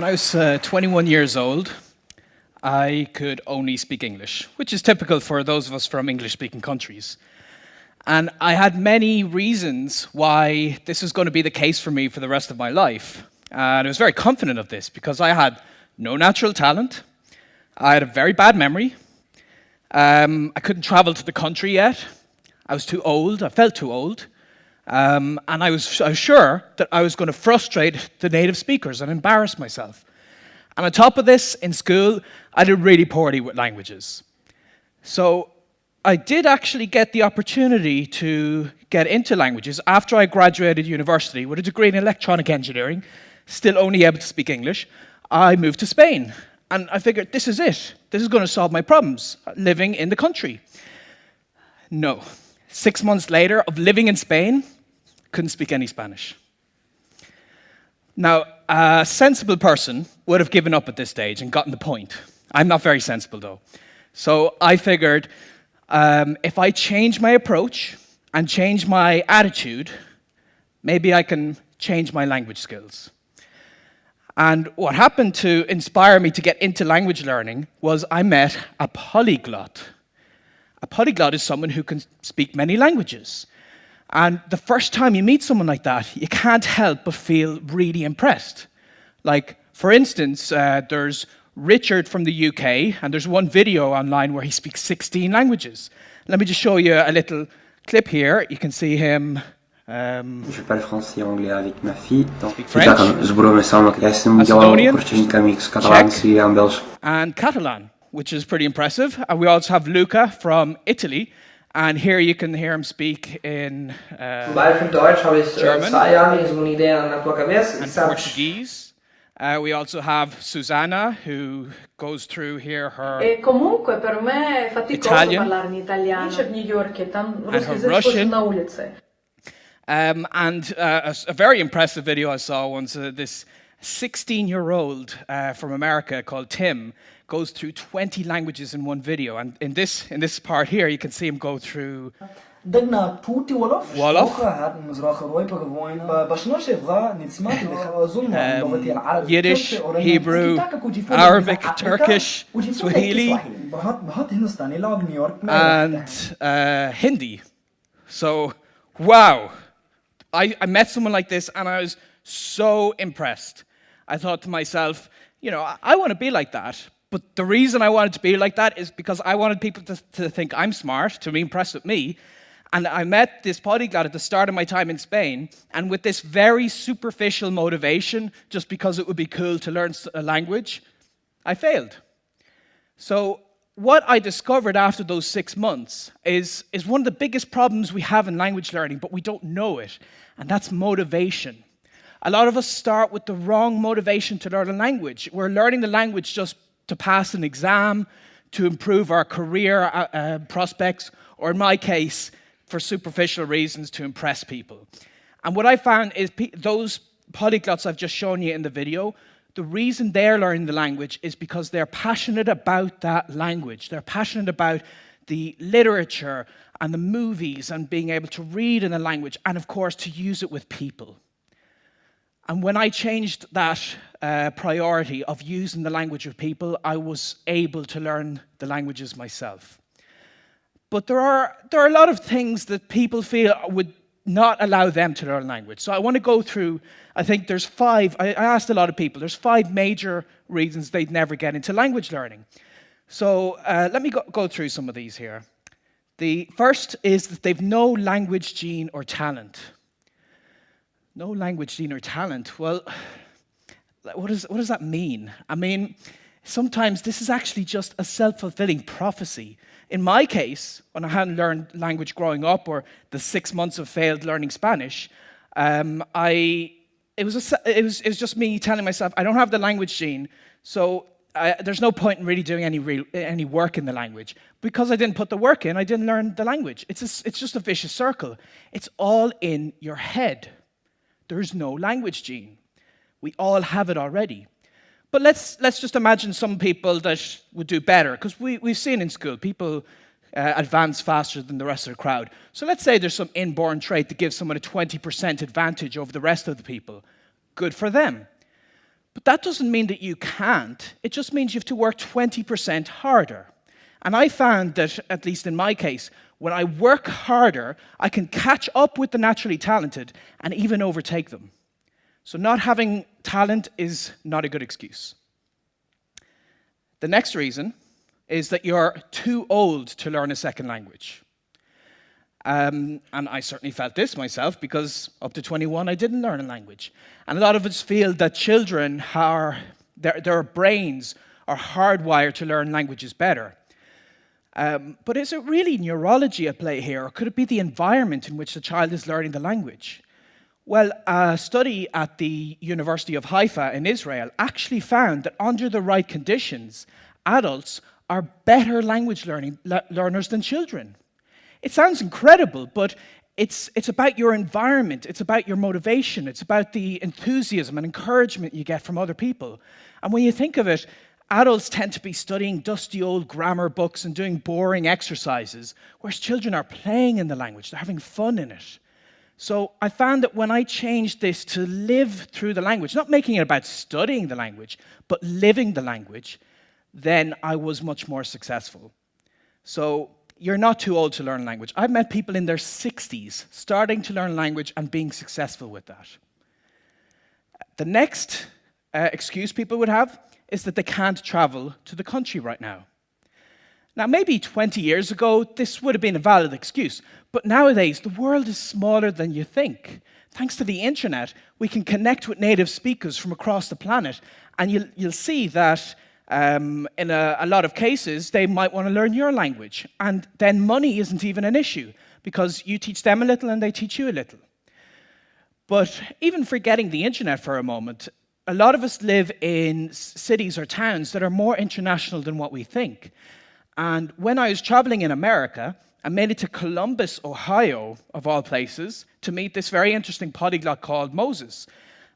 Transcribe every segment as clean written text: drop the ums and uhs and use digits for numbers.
I was 21 years old, I could only speak English, which is typical for those of us from English-speaking countries. And I had many reasons why this was going to be the case for me for the rest of my life. And I was very confident of this because I had no natural talent, I had a very bad memory, I couldn't travel to the country yet, I was too old, I felt too old, and I was sure that I was going to frustrate the native speakers and embarrass myself. And on top of this, in school, I did really poorly with languages. So I did actually get the opportunity to get into languages after I graduated university with a degree in electronic engineering, still only able to speak English. I moved to Spain, and I figured this is it. This is going to solve my problems, living in the country. No. 6 months later of living in Spain, couldn't speak any Spanish. Now, a sensible person would have given up at this stage and gotten the point. I'm not very sensible, though. So I figured if I change my approach and change my attitude, maybe I can change my language skills. And what happened to inspire me to get into language learning was I met a polyglot. A polyglot is someone who can speak many languages. And the first time you meet someone like that, you can't help but feel really impressed. Like, for instance, there's Richard from the UK, and there's one video online where he speaks 16 languages. Let me just show you a little clip here. You can see him. Je parle français et anglais avec ma fille. Speak French, Macedonian, Czech, and Catalan, which is pretty impressive. And we also have Luca from Italy. And here you can hear him speak in German and Portuguese. We also have Susanna, who goes through here her Italian and her Russian. And a very impressive video I saw once, this 16-year-old from America called Tim goes through 20 languages in one video. And in this part here, you can see him go through Wolof, Yiddish, Hebrew, Arabic, Turkish, Swahili, and Hindi. So, wow. I met someone like this and I was so impressed. I thought to myself, you know, I want to be like that. But the reason I wanted to be like that is because I wanted people to think I'm smart, to be impressed with me. And I met this polyglot at the start of my time in Spain, and with this very superficial motivation, just because it would be cool to learn a language, I failed. So what I discovered after those 6 months is one of the biggest problems we have in language learning, but we don't know it, and that's motivation. A lot of us start with the wrong motivation to learn a language. We're learning the language just to pass an exam, to improve our career prospects, or in my case, for superficial reasons, to impress people. And what I found is those polyglots I've just shown you in the video, the reason they're learning the language is because they're passionate about that language. They're passionate about the literature and the movies and being able to read in a language and, of course, to use it with people. And when I changed that priority of using the language with people, I was able to learn the languages myself. But there are a lot of things that people feel would not allow them to learn language. So I want to go through, I think there's 5, I asked a lot of people, there's 5 major reasons they'd never get into language learning. So let me go through some of these here. The first is that they've no language gene or talent. No language gene or talent. Well, what does that mean? I mean, sometimes this is actually just a self-fulfilling prophecy. In my case, when I hadn't learned language growing up, or the 6 months of failed learning Spanish, it was just me telling myself, I don't have the language gene, so there's no point in really doing any work in the language. Because I didn't put the work in, I didn't learn the language. It's just a vicious circle. It's all in your head. There's no language gene. We all have it already. But let's just imagine some people that would do better, because we've seen in school people advance faster than the rest of the crowd. So let's say there's some inborn trait that gives someone a 20% advantage over the rest of the people. Good for them. But that doesn't mean that you can't. It just means you have to work 20% harder. And I found that, at least in my case, when I work harder, I can catch up with the naturally talented and even overtake them. So not having talent is not a good excuse. The next reason is that you're too old to learn a second language. And I certainly felt this myself, because up to 21 I didn't learn a language. And a lot of us feel that children their brains are hardwired to learn languages better. But is it really neurology at play here, or could it be the environment in which the child is learning the language? Well, a study at the University of Haifa in Israel actually found that under the right conditions, adults are better language learners than children. It sounds incredible, but it's about your environment, it's about your motivation, it's about the enthusiasm and encouragement you get from other people. And when you think of it, adults tend to be studying dusty old grammar books and doing boring exercises, whereas children are playing in the language, they're having fun in it. So I found that when I changed this to live through the language, not making it about studying the language, but living the language, then I was much more successful. So you're not too old to learn language. I've met people in their 60s starting to learn language and being successful with that. The next excuse people would have is that they can't travel to the country right now. Now, maybe 20 years ago, this would have been a valid excuse, but nowadays, the world is smaller than you think. Thanks to the internet, we can connect with native speakers from across the planet, and you'll see that in a lot of cases, they might want to learn your language, and then money isn't even an issue, because you teach them a little and they teach you a little. But even forgetting the internet for a moment, a lot of us live in cities or towns that are more international than what we think. And when I was traveling in America, I made it to Columbus, Ohio, of all places, to meet this very interesting polyglot called Moses.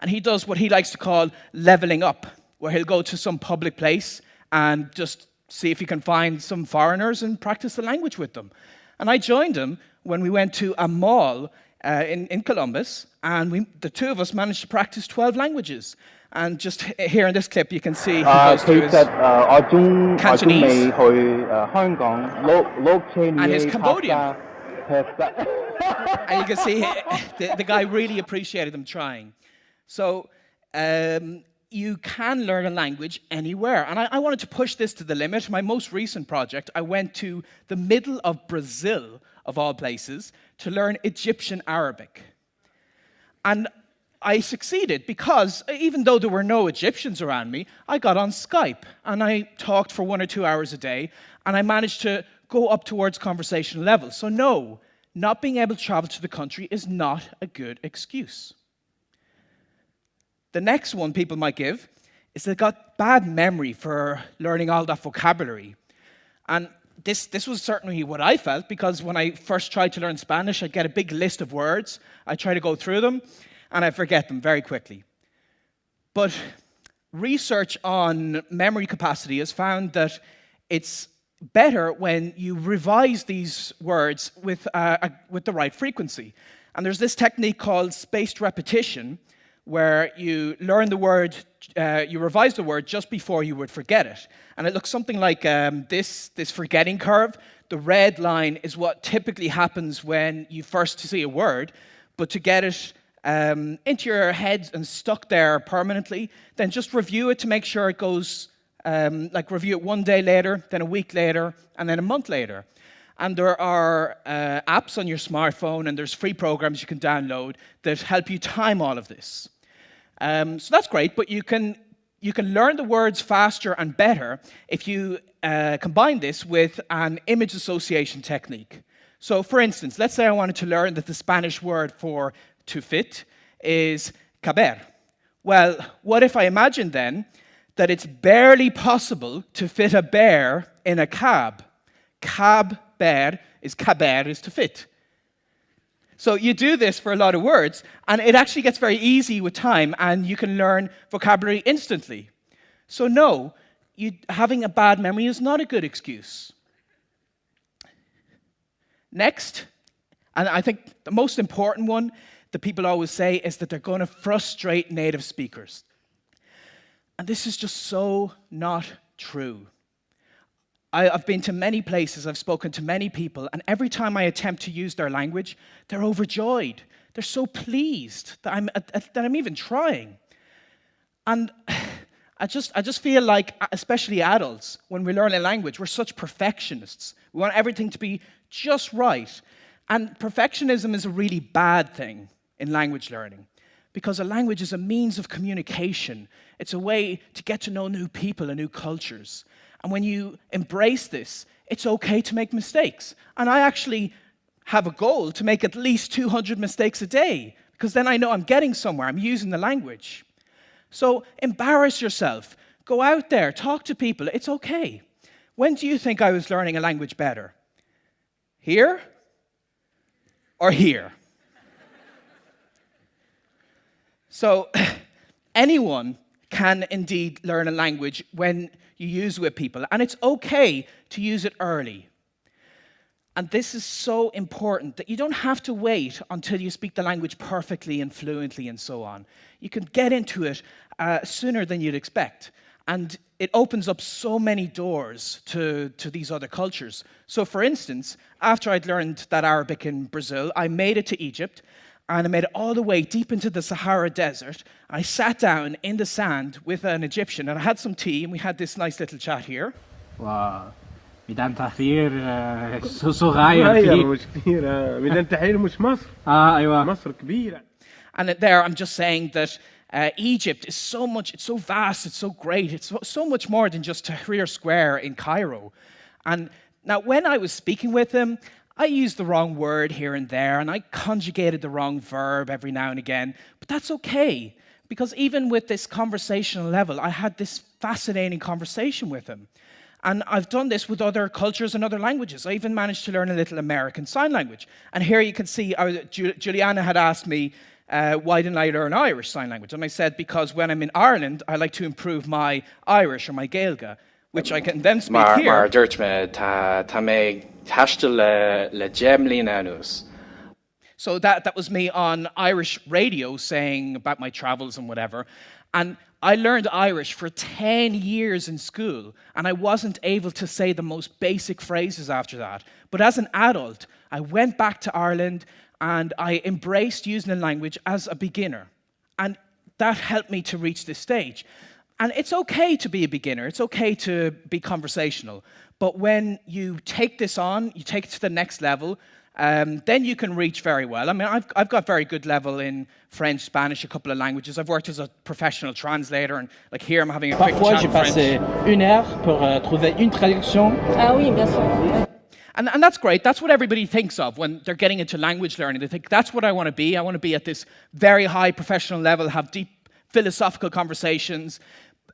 And he does what he likes to call leveling up, where he'll go to some public place and just see if he can find some foreigners and practice the language with them. And I joined him when we went to a mall in Columbus, and the two of us managed to practice 12 languages. And just here in this clip, you can see he goes to his Cantonese and his Cambodian. And you can see the guy really appreciated them trying. So you can learn a language anywhere. And I wanted to push this to the limit. My most recent project, I went to the middle of Brazil, of all places, to learn Egyptian Arabic. And I succeeded because even though there were no Egyptians around me, I got on Skype and I talked for 1 or 2 hours a day, and I managed to go up towards conversational level. So no, not being able to travel to the country is not a good excuse. The next one people might give is they've got bad memory for learning all that vocabulary. And this was certainly what I felt, because when I first tried to learn Spanish, I'd get a big list of words, I'd try to go through them, and I forget them very quickly. But research on memory capacity has found that it's better when you revise these words with the right frequency. And there's this technique called spaced repetition, where you learn the word, you revise the word just before you would forget it. And it looks something like this forgetting curve. The red line is what typically happens when you first see a word, but to get it into your head and stuck there permanently, then just review it to make sure it goes, review it 1 day later, then a week later, and then a month later. And there are apps on your smartphone, and there's free programs you can download that help you time all of this. So that's great, but you can learn the words faster and better if you combine this with an image association technique. So for instance, let's say I wanted to learn that the Spanish word for to fit is caber. Well, what if I imagine then that it's barely possible to fit a bear in a cab? Caber is to fit. So you do this for a lot of words, and it actually gets very easy with time, and you can learn vocabulary instantly. So no, having a bad memory is not a good excuse. Next, and I think the most important one that people always say is that they're going to frustrate native speakers. And this is just so not true. I've been to many places, I've spoken to many people, and every time I attempt to use their language, they're overjoyed. They're so pleased that I'm even trying. And I just feel like, especially adults, when we learn a language, we're such perfectionists. We want everything to be just right. And perfectionism is a really bad thing in language learning, because a language is a means of communication. It's a way to get to know new people and new cultures. And when you embrace this, it's okay to make mistakes. And I actually have a goal to make at least 200 mistakes a day, because then I know I'm getting somewhere, I'm using the language. So embarrass yourself. Go out there, talk to people, it's okay. When do you think I was learning a language better? Here or here? So anyone can indeed learn a language when you use it with people, and it's okay to use it early. And this is so important that you don't have to wait until you speak the language perfectly and fluently and so on. You can get into it sooner than you'd expect. And it opens up so many doors to these other cultures. So for instance, after I'd learned that Arabic in Brazil, I made it to Egypt, and I made it all the way deep into the Sahara Desert. I sat down in the sand with an Egyptian, and I had some tea, and we had this nice little chat here. Wow. ميدان تحرير صغير فيه مش كبيرة ميدان تحرير مش مصر أيوة مصر كبيرة. And there I'm just saying that Egypt is so much, it's so vast, it's so great, it's so much more than just Tahrir Square in Cairo. And now when I was speaking with him, I used the wrong word here and there, and I conjugated the wrong verb every now and again, but that's okay, because even with this conversational level, I had this fascinating conversation with him. And I've done this with other cultures and other languages. I even managed to learn a little American Sign Language. And here you can see, Juliana had asked me, why didn't I learn Irish Sign Language? And I said, because when I'm in Ireland, I like to improve my Irish or my Gaeilge, which I can then speak here. Maar dúirt me tá mé taiste le Gemlín anús. So that was me on Irish radio saying about my travels and whatever. And I learned Irish for 10 years in school, and I wasn't able to say the most basic phrases after that. But as an adult, I went back to Ireland and I embraced using the language as a beginner. And that helped me to reach this stage. And it's okay to be a beginner, it's okay to be conversational. But when you take this on, you take it to the next level, then you can reach very well. I mean, I've got very good level in French, Spanish, a couple of languages. I've worked as a professional translator, and like here I'm having a quick Parfois, chat j'ai in French. passé 1 heure pour trouver une traduction. Ah oui, bien sûr. And that's great. That's what everybody thinks of when they're getting into language learning. They think, that's what I want to be. I want to be at this very high professional level, have deep philosophical conversations.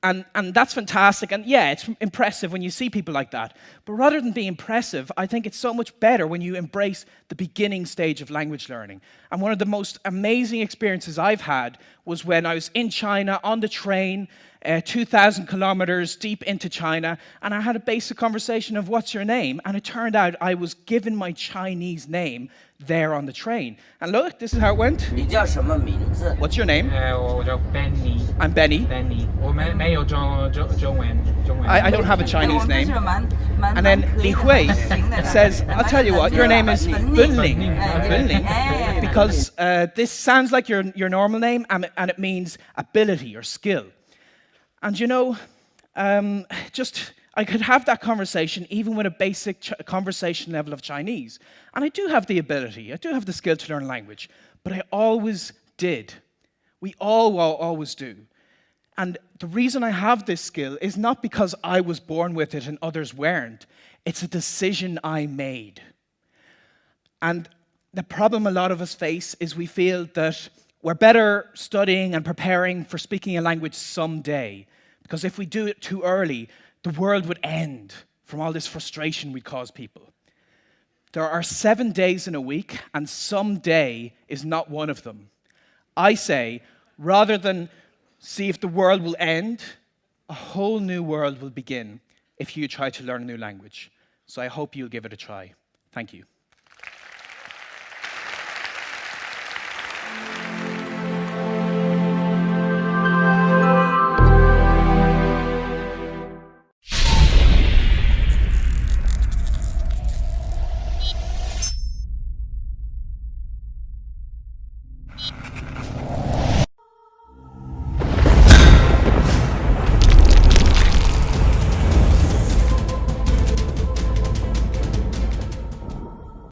And that's fantastic. And yeah, it's impressive when you see people like that. But rather than be impressive, I think it's so much better when you embrace the beginning stage of language learning. And one of the most amazing experiences I've had was when I was in China on the train, 2,000 kilometers deep into China, and I had a basic conversation of what's your name? And it turned out I was given my Chinese name there on the train. And look, this is how it went. 你叫什么名字？ What's your name? 我叫 Benny. I'm Benny. Benny. 我没有中文。 I don't have a Chinese name. And then Li Hui says, I'll tell you what, your name is Bunling. Bunling. Because this sounds like your normal name, and it means ability or skill. And you know, I could have that conversation even with a basic conversation level of Chinese. And I do have the ability, I do have the skill to learn language, but I always did. We all always do. And the reason I have this skill is not because I was born with it and others weren't. It's a decision I made. And the problem a lot of us face is we feel that we're better studying and preparing for speaking a language someday. Because if we do it too early, the world would end from all this frustration we cause people. There are 7 days in a week, and someday is not one of them. I say, rather than see if the world will end, a whole new world will begin if you try to learn a new language. So I hope you'll give it a try. Thank you.